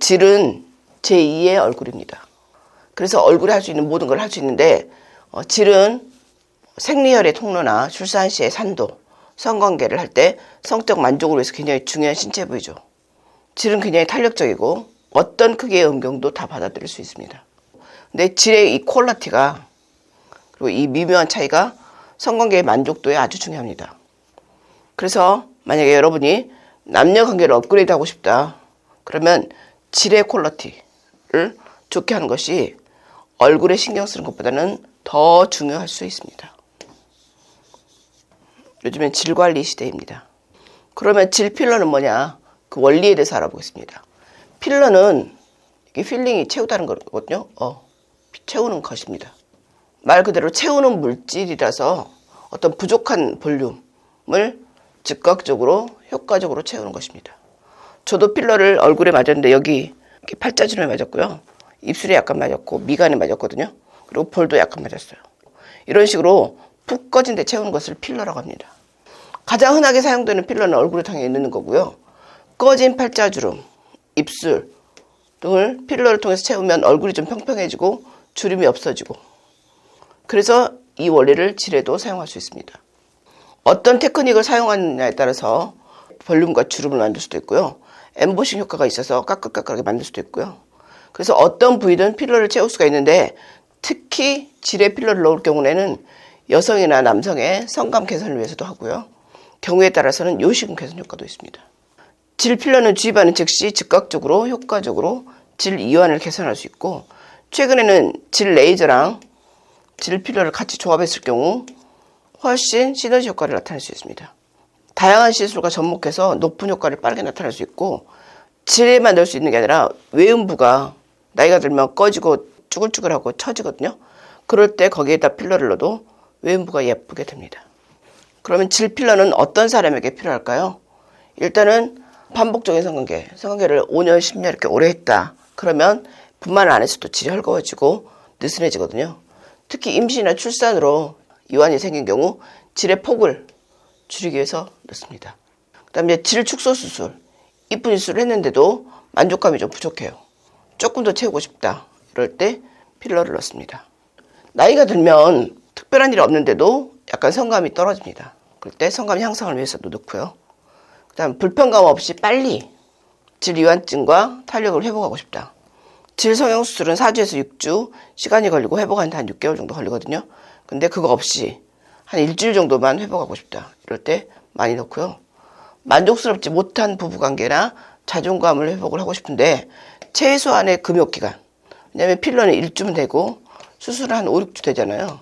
질은 제2의 얼굴입니다. 그래서 얼굴에 할 수 있는 모든 걸 할 수 있는데 질은 생리혈의 통로나 출산 시의 산도, 성관계를 할 때 성적 만족을 위해서 굉장히 중요한 신체 부위죠. 질은 굉장히 탄력적이고 어떤 크기의 음경도 다 받아들일 수 있습니다. 근데 질의 이 퀄리티가 그리고 이 미묘한 차이가 성관계의 만족도에 아주 중요합니다. 그래서 만약에 여러분이 남녀 관계를 업그레이드하고 싶다. 그러면 질의 퀄리티를 좋게 하는 것이 얼굴에 신경 쓰는 것보다는 더 중요할 수 있습니다. 요즘엔 질 관리 시대입니다. 그러면 질 필러는 뭐냐? 그 원리에 대해서 알아보겠습니다. 필러는 이게 필링이 채우다는 거거든요. 채우는 것입니다. 말 그대로 채우는 물질이라서 어떤 부족한 볼륨을 즉각적으로 효과적으로 채우는 것입니다. 저도 필러를 얼굴에 맞았는데 여기 이렇게 팔자주름에 맞았고요. 입술에 약간 맞았고 미간에 맞았거든요. 그리고 볼도 약간 맞았어요. 이런 식으로 푹 꺼진 데 채우는 것을 필러라고 합니다. 가장 흔하게 사용되는 필러는 얼굴에 당연히 넣는 거고요. 꺼진 팔자주름, 입술 등을 필러를 통해서 채우면 얼굴이 좀 평평해지고 주름이 없어지고, 그래서 이 원리를 질에도 사용할 수 있습니다. 어떤 테크닉을 사용하느냐에 따라서 볼륨과 주름을 만들 수도 있고요. 엠보싱 효과가 있어서 까끌까끌하게 만들 수도 있고요. 그래서 어떤 부위든 필러를 채울 수가 있는데 특히 질에 필러를 넣을 경우에는 여성이나 남성의 성감 개선을 위해서도 하고요. 경우에 따라서는 요식음 개선 효과도 있습니다. 질 필러는 주입하는 즉시 즉각적으로 효과적으로 질 이완을 개선할 수 있고, 최근에는 질 레이저랑 질 필러를 같이 조합했을 경우 훨씬 시너지 효과를 나타낼 수 있습니다. 다양한 시술과 접목해서 높은 효과를 빠르게 나타낼 수 있고, 질에만 넣을 수 있는 게 아니라 외음부가 나이가 들면 꺼지고 쭈글쭈글하고 처지거든요. 그럴 때 거기에다 필러를 넣어도 외음부가 예쁘게 됩니다. 그러면 질 필러는 어떤 사람에게 필요할까요? 일단은 반복적인 성관계를 5년, 10년 이렇게 오래 했다. 그러면 분만을 안 해서도 질이 헐거워지고 느슨해지거든요. 특히 임신이나 출산으로 이완이 생긴 경우 질의 폭을 줄이기 위해서 넣습니다. 그 다음에 질 축소 수술, 이쁜 시술을 했는데도 만족감이 좀 부족해요. 조금 더 채우고 싶다. 이럴 때 필러를 넣습니다. 나이가 들면 특별한 일이 없는데도 약간 성감이 떨어집니다. 그럴 때 성감 향상을 위해서도 넣고요. 그 다음 불편감 없이 빨리 질 이완증과 탄력을 회복하고 싶다. 질 성형수술은 4주에서 6주 시간이 걸리고 회복하는데 한 6개월 정도 걸리거든요. 근데 그거 없이 한 일주일 정도만 회복하고 싶다. 이럴 때 많이 넣고요. 만족스럽지 못한 부부관계나 자존감을 회복을 하고 싶은데 최소한의 금욕기간, 왜냐하면 필러는 1주면 되고 수술은 한 5, 6주 되잖아요.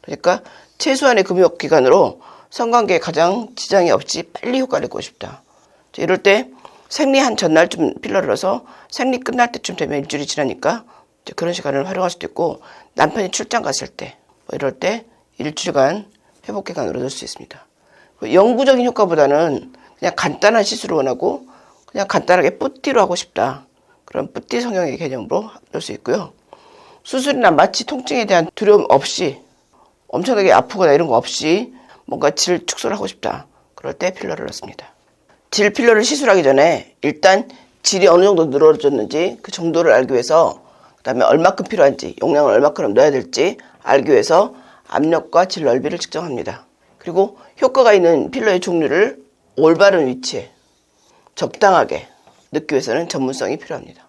그러니까 최소한의 금욕기간으로 성관계에 가장 지장이 없이 빨리 효과를 내고 싶다. 이럴 때 생리 한 전날쯤 필러를 넣어서 생리 끝날 때쯤 되면 일주일이 지나니까 그런 시간을 활용할 수도 있고, 남편이 출장 갔을 때 이럴 때 일주일간 회복기간으로 넣을 수 있습니다. 영구적인 효과보다는 그냥 간단한 시술을 원하고 그냥 간단하게 뿌띠로 하고 싶다. 그럼 뿌띠 성형의 개념으로 넣을 수 있고요. 수술이나 마취 통증에 대한 두려움 없이, 엄청나게 아프거나 이런 거 없이 뭔가 질 축소를 하고 싶다. 그럴 때 필러를 넣습니다. 질 필러를 시술하기 전에 일단 질이 어느 정도 늘어졌는지 그 정도를 알기 위해서, 그 다음에 얼마큼 필요한지, 용량을 얼마큼 넣어야 될지 알기 위해서 압력과 질 넓이를 측정합니다. 그리고 효과가 있는 필러의 종류를 올바른 위치에 적당하게 넣기 위해서는 전문성이 필요합니다.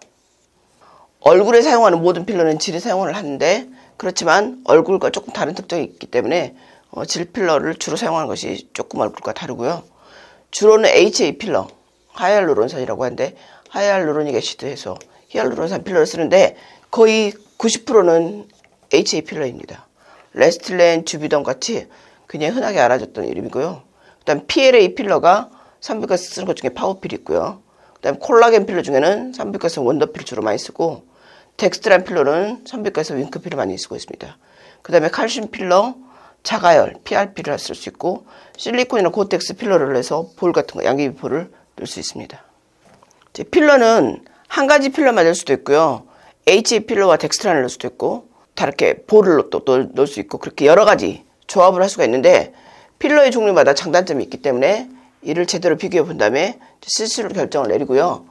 얼굴에 사용하는 모든 필러는 질이 사용을 하는데, 그렇지만 얼굴과 조금 다른 특징이 있기 때문에 질 필러를 주로 사용하는 것이 조금 얼굴과 다르고요. 주로는 HA 필러, 하이알루론산이라고 하는데 하이알루로닉 애시드에서 히알루론산 필러를 쓰는데 거의 90%는 HA 필러입니다. 레스틸렌, 주비던 같이 굉장히 흔하게 알아졌던 이름이고요. 그 다음 PLA 필러가 산부인과에서 쓰는 것 중에 파워필이 있고요. 그 다음 콜라겐 필러 중에는 산부인과에서 원더필 주로 많이 쓰고, 덱스트란 필러는 산부인과에서 윙크필을 많이 쓰고 있습니다. 그 다음에 칼슘 필러, 자가열, PRP를 쓸 수 있고, 실리콘이나 고텍스 필러를 해서 볼 같은 거, 양귀비볼을 넣을 수 있습니다. 필러는 한 가지 필러만 넣을 수도 있고요. HA 필러와 덱스트란을 넣을 수도 있고, 다르게 볼을 또 넣을 수 있고, 그렇게 여러 가지 조합을 할 수가 있는데, 필러의 종류마다 장단점이 있기 때문에 이를 제대로 비교해 본 다음에 시술 결정을 내리고요.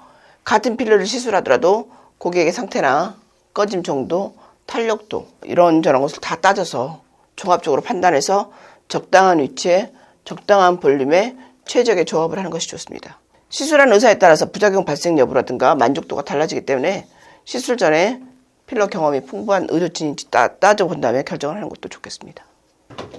같은 필러를 시술하더라도 고객의 상태나 꺼짐 정도, 탄력도 이런저런 것을 다 따져서 종합적으로 판단해서 적당한 위치에 적당한 볼륨에 최적의 조합을 하는 것이 좋습니다. 시술한 의사에 따라서 부작용 발생 여부라든가 만족도가 달라지기 때문에 시술 전에 필러 경험이 풍부한 의료진인지 따져본 다음에 결정을 하는 것도 좋겠습니다.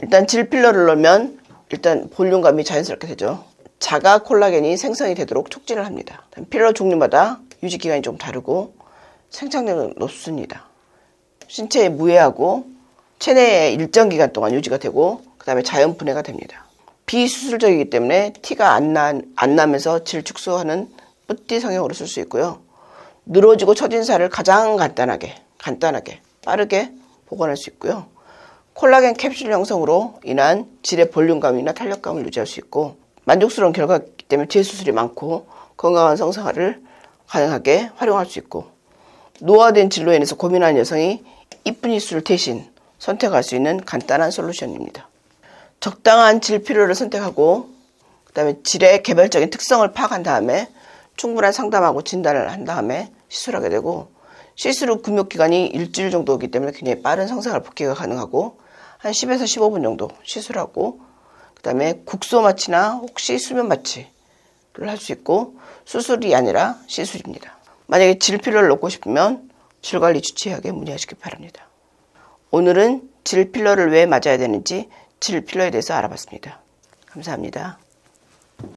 일단 질 필러를 넣으면 일단 볼륨감이 자연스럽게 되죠. 자가 콜라겐이 생성이 되도록 촉진을 합니다. 필러 종류마다 유지 기간이 좀 다르고 생착력은 높습니다. 신체에 무해하고 체내에 일정 기간 동안 유지가 되고 그 다음에 자연 분해가 됩니다. 비수술적이기 때문에 티가 안 나면서 질 축소하는 뿌띠 성형으로 쓸 수 있고요. 늘어지고 처진 살을 가장 간단하게 빠르게 복원할 수 있고요. 콜라겐 캡슐 형성으로 인한 질의 볼륨감이나 탄력감을 유지할 수 있고 만족스러운 결과이기 때문에 재수술이 많고 건강한 성생활을 가능하게 활용할 수 있고 노화된 질로 인해서 고민하는 여성이 이쁜 시술을 대신 선택할 수 있는 간단한 솔루션입니다. 적당한 질 필러를 선택하고 그 다음에 질의 개별적인 특성을 파악한 다음에 충분한 상담하고 진단을 한 다음에 시술하게 되고 시술 후 금욕기간이 일주일 정도이기 때문에 굉장히 빠른 성생활 복귀가 가능하고 한 10에서 15분 정도 시술하고 그 다음에 국소 마취나 혹시 수면 마취를 할 수 있고 수술이 아니라 시술입니다. 만약에 질 필러를 넣고 싶으면 질관리 주치의에게 문의하시기 바랍니다. 오늘은 질 필러를 왜 맞아야 되는지 질 필러에 대해서 알아봤습니다. 감사합니다.